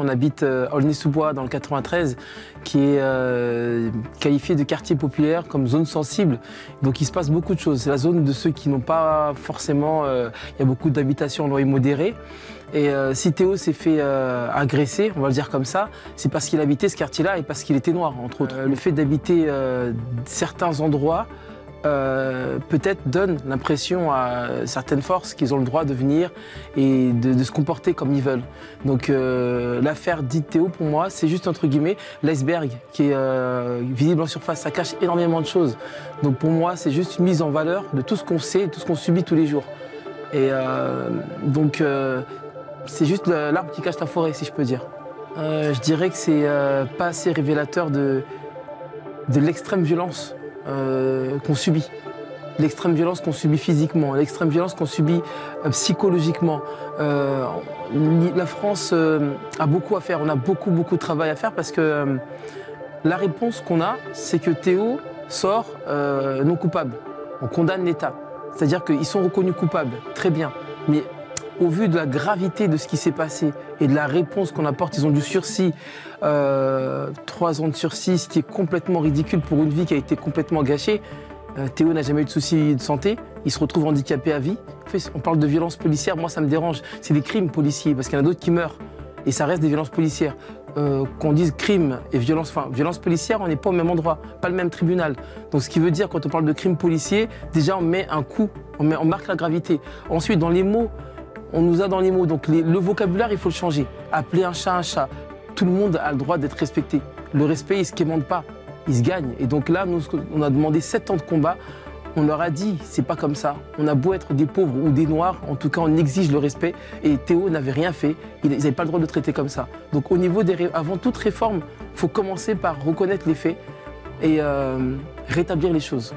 On habite à Aulnay-sous-Bois dans le 93, qui est qualifié de quartier populaire comme zone sensible. Donc il se passe beaucoup de choses. C'est la zone de ceux qui n'ont pas forcément... il y a beaucoup d'habitations en loyer modéré. Et si Théo s'est fait agresser, on va le dire comme ça, c'est parce qu'il habitait ce quartier-là et parce qu'il était noir, entre autres. Le fait d'habiter certains endroits, peut-être donne l'impression à certaines forces qu'ils ont le droit de venir et de se comporter comme ils veulent. Donc l'affaire dite Théo, pour moi, c'est juste entre guillemets l'iceberg qui est visible en surface. Ça cache énormément de choses. Donc pour moi, c'est juste une mise en valeur de tout ce qu'on sait et tout ce qu'on subit tous les jours. Et donc c'est juste l'arbre qui cache la forêt, si je peux dire. Je dirais que c'est pas assez révélateur de l'extrême violence qu'on subit, l'extrême violence qu'on subit physiquement, l'extrême violence qu'on subit psychologiquement. La France a beaucoup à faire, on a beaucoup de travail à faire parce que la réponse qu'on a, c'est que Théo sort non coupable. On condamne l'État, c'est-à-dire qu'ils sont reconnus coupables, très bien, mais au vu de la gravité de ce qui s'est passé et de la réponse qu'on apporte, ils ont du sursis, 3 ans de sursis, ce qui est complètement ridicule pour une vie qui a été complètement gâchée. Théo n'a jamais eu de soucis de santé, il se retrouve handicapé à vie. En fait, on parle de violence policière, moi ça me dérange. C'est des crimes policiers, parce qu'il y en a d'autres qui meurent. Et ça reste des violences policières. Qu'on dise crime et violence, enfin violence policière, on n'est pas au même endroit, pas le même tribunal. Donc ce qui veut dire, quand on parle de crime policier, déjà on met un coup, on marque la gravité. Ensuite, dans les mots, on nous a dans les mots, donc le vocabulaire, il faut le changer. Appeler un chat un chat. Tout le monde a le droit d'être respecté. Le respect, il ne se quémande pas, il se gagne. Et donc là, nous, on a demandé 7 ans de combat. On leur a dit, c'est pas comme ça. On a beau être des pauvres ou des noirs, en tout cas, on exige le respect. Et Théo n'avait rien fait. Ils n'avaient pas le droit de le traiter comme ça. Donc au niveau avant toute réforme, il faut commencer par reconnaître les faits et rétablir les choses.